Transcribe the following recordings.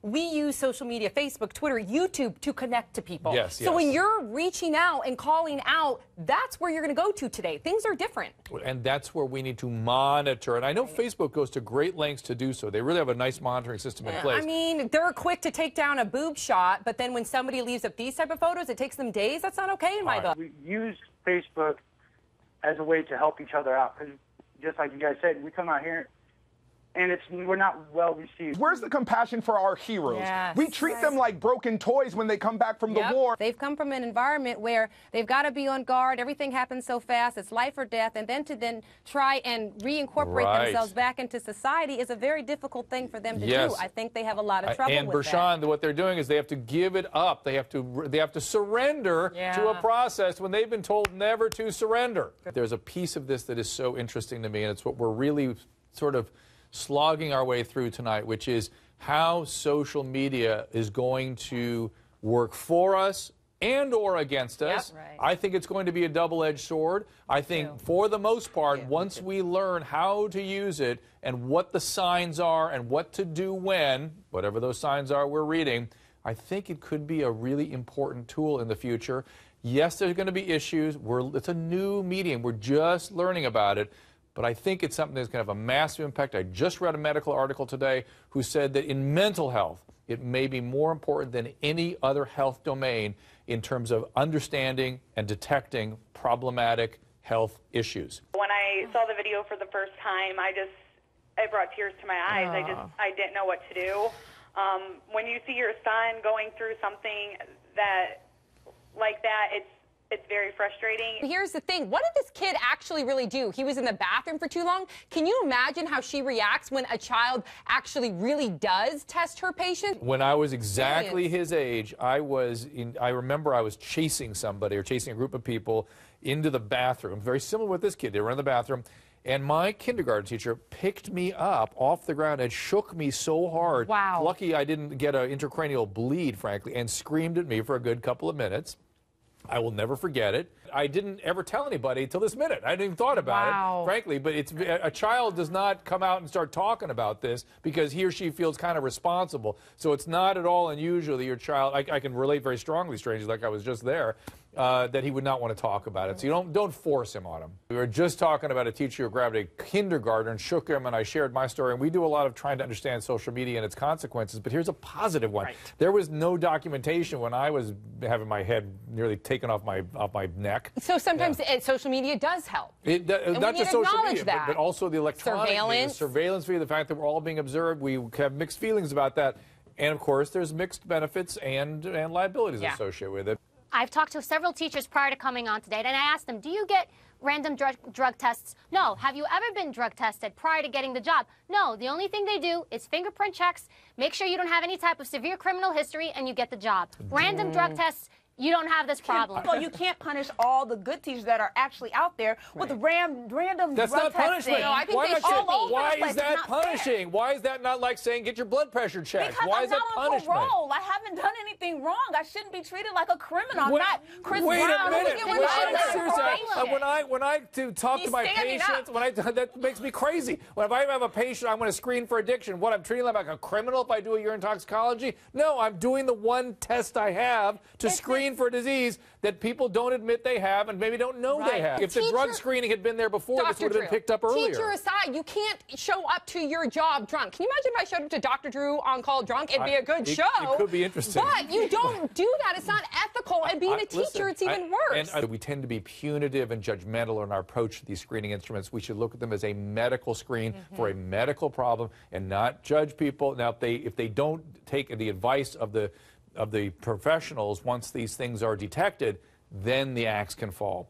we use social media, Facebook, Twitter, YouTube, to connect to people. Yes, so when you're reaching out and calling out, that's where you're going to go to today. Things are different. And that's where we need to monitor. And I know Facebook goes to great lengths to do so. They really have a nice monitoring system in place. I mean, they're quick to take down a boob shot, but then when somebody leaves up these type of photos, it takes them days. That's not okay in my book. We use Facebook as a way to help each other out. Because just like you guys said, we come out here and we're not well received. Where's the compassion for our heroes? Yes. We treat them like broken toys when they come back from the war. They've come from an environment where they've got to be on guard. Everything happens so fast. It's life or death. And then to try and reincorporate themselves back into society is a very difficult thing for them to do. I think they have a lot of trouble with that. And Bershawn, what they're doing is they have to give it up. They have to surrender to a process when they've been told never to surrender. There's a piece of this that is so interesting to me, and it's what we're really sort of slogging our way through tonight, which is how social media is going to work for us and or against us. I think it's going to be a double-edged sword. I think for the most part, once we learn how to use it and what the signs are and what to do when, whatever those signs are we're reading, I think it could be a really important tool in the future. Yes, there's going to be issues. It's a new medium. We're just learning about it. But I think it's something that's going to have a massive impact. I just read a medical article today who said that in mental health, it may be more important than any other health domain in terms of understanding and detecting problematic health issues. When I saw the video for the first time, it brought tears to my eyes. I didn't know what to do. When you see your son going through something like that, it's very frustrating. Here's the thing. What did this kid actually really do? He was in the bathroom for too long. Can you imagine how she reacts when a child actually really does test her patient? When I was exactly his age, I remember I was chasing somebody or chasing a group of people into the bathroom. Very similar with this kid. They were in the bathroom. And my kindergarten teacher picked me up off the ground and shook me so hard. Wow. Lucky I didn't get an intracranial bleed, frankly, and screamed at me for a good couple of minutes. I will never forget it. I didn't ever tell anybody until this minute. I hadn't even thought about it, frankly. But a child does not come out and start talking about this because he or she feels kind of responsible. So it's not at all unusual that your child, I can relate very strongly, strangely, like I was just there, that he would not want to talk about it. So you don't force him on him. We were just talking about a teacher who grabbed a kindergartner and shook him, and I shared my story. And we do a lot of trying to understand social media and its consequences, but here's a positive one. There was no documentation when I was having my head nearly taken off my neck. So sometimes social media does help. Not just social media, but also the electronic surveillance via the fact that we're all being observed. We have mixed feelings about that. And, of course, there's mixed benefits and liabilities associated with it. I've talked to several teachers prior to coming on today, and I asked them, do you get random drug tests? No. Have you ever been drug tested prior to getting the job? No. The only thing they do is fingerprint checks, make sure you don't have any type of severe criminal history, and you get the job. Random drug tests, you don't have this problem. Well, you can't punish all the good teachers that are actually out there with random That's drug not punishment. testing. No, I think they should be. Why is that punishing? Why is that not like saying get your blood pressure checked? Because Why I'm is that not on punishment? parole. I haven't done anything wrong. I shouldn't be treated like a criminal. I'm not Chris Wait Brown. a minute. When I talk to my patients, that makes me crazy. When if I have a patient, I'm going to screen for addiction. What, I'm treating them like a criminal if I do a urine toxicology? No, I'm doing the one test I have to screen for disease that people don't admit they have and maybe don't know they have. If the drug screening had been there before, this would have been picked up earlier. Teacher aside, you can't show up to your job drunk. Can you imagine if I showed up to Dr. Drew on call drunk? It'd be a good show. It could be interesting. But you don't do that. It's not ethical. And being a teacher, it's even worse. And we tend to be punitive and judgmental in our approach to these screening instruments. We should look at them as a medical screen for a medical problem and not judge people. Now, if they don't take the advice of the professionals, once these things are detected, then the axe can fall.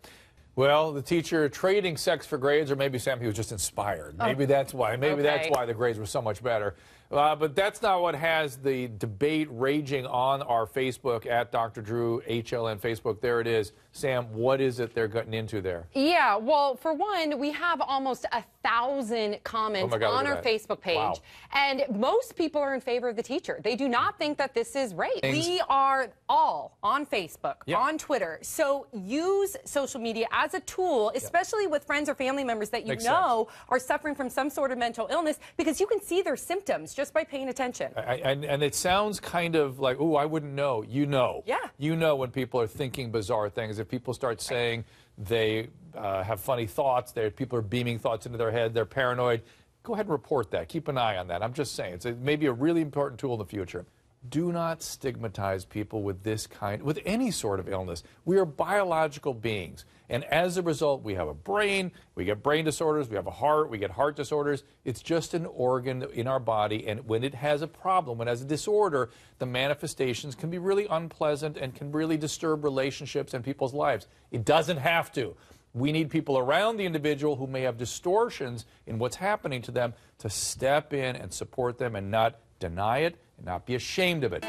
Well, the teacher trading sex for grades, or maybe Sam, he was just inspired. Maybe that's why. Maybe that's why the grades were so much better. But that's not what has the debate raging on our Facebook at Dr. Drew HLN Facebook. There it is. Sam, what is it they're getting into there? Yeah, well, for one, we have almost 1,000 comments on our Facebook page. Wow. And most people are in favor of the teacher. They do not think that this is rape. We are all on Facebook, on Twitter. So use social media as a tool, especially with friends or family members that you know are suffering from some sort of mental illness, because you can see their symptoms. Just just by paying attention. And it sounds kind of like, oh, I wouldn't know. You know. Yeah. You know when people are thinking bizarre things. If people start saying they have funny thoughts, people are beaming thoughts into their head, they're paranoid, go ahead and report that. Keep an eye on that. I'm just saying, it's maybe a really important tool in the future. Do not stigmatize people with with any sort of illness. We are biological beings. And as a result, we have a brain, we get brain disorders, we have a heart, we get heart disorders. It's just an organ in our body. And when it has a problem, when it has a disorder, the manifestations can be really unpleasant and can really disturb relationships and people's lives. It doesn't have to. We need people around the individual who may have distortions in what's happening to them to step in and support them and not deny it and not be ashamed of it.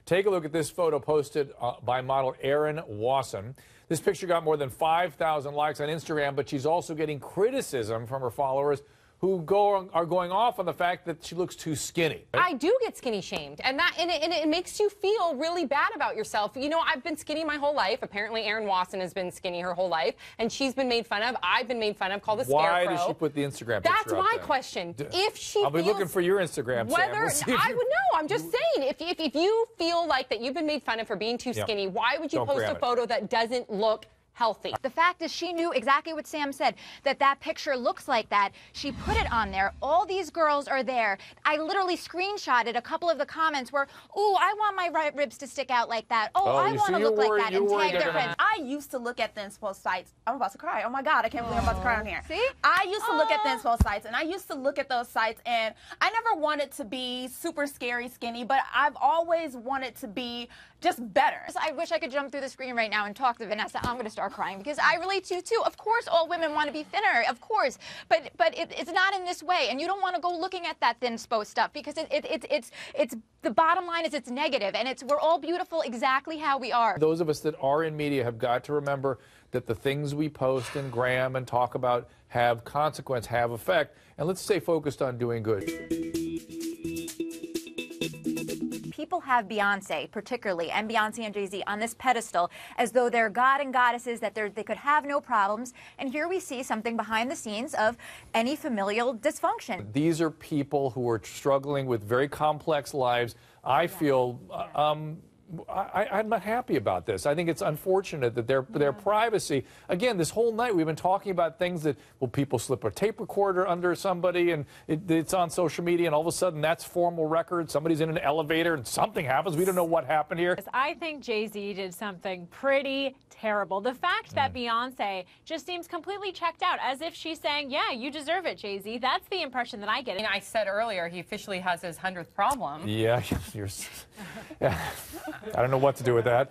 Take a look at this photo posted by model Erin Wasson. This picture got more than 5,000 likes on Instagram, but she's also getting criticism from her followers who are going off on the fact that she looks too skinny. I do get skinny shamed, and it makes you feel really bad about yourself. You know, I've been skinny my whole life. Apparently, Erin Wasson has been skinny her whole life, and she's been made fun of. I've been made fun of, called a scarecrow. Why did she put the Instagram picture That's my question. If she I'll be looking for your Instagram, whether Sam. We'll I would know. I'm just saying, if you feel like that you've been made fun of for being too skinny, why would you post a photo that doesn't look healthy? The fact is she knew exactly what Sam said, that picture looks like that. She put it on there. All these girls are there. I literally screenshotted a couple of the comments where, ooh, I want my right ribs to stick out like that. Oh, I want to look like that and tag their friends. I used to look at the inspo sites. I'm about to cry. Oh my God, I can't believe I'm about to cry on here. See? I used to look at the inspo sites, and I used to look at those sites, and I never wanted to be super scary skinny, but I've always wanted to be just better. I wish I could jump through the screen right now and talk to Vanessa. I'm going to start crying because I relate to you too. Of course, all women want to be thinner, of course, but it's not in this way, and you don't want to go looking at that thinspo stuff because it's the bottom line is it's negative, and we're all beautiful exactly how we are. Those of us that are in media have got to remember that the things we post and gram and talk about have consequence, have effect, and let's stay focused on doing good. People have Beyonce, particularly, and Beyonce and Jay-Z on this pedestal as though they're God and goddesses, that they could have no problems. And here we see something behind the scenes of any familial dysfunction. These are people who are struggling with very complex lives. I feel I'm not happy about this. I think it's unfortunate that their privacy. Again, this whole night we've been talking about things that, well, people slip a tape recorder under somebody and it's on social media, and all of a sudden that's formal record. Somebody's in an elevator and something happens. We don't know what happened here. I think Jay-Z did something pretty terrible. The fact that Beyonce just seems completely checked out, as if she's saying, yeah, you deserve it, Jay-Z. That's the impression that I get. And I said earlier, he officially has his 100th problem. Yeah, I don't know what to do with that.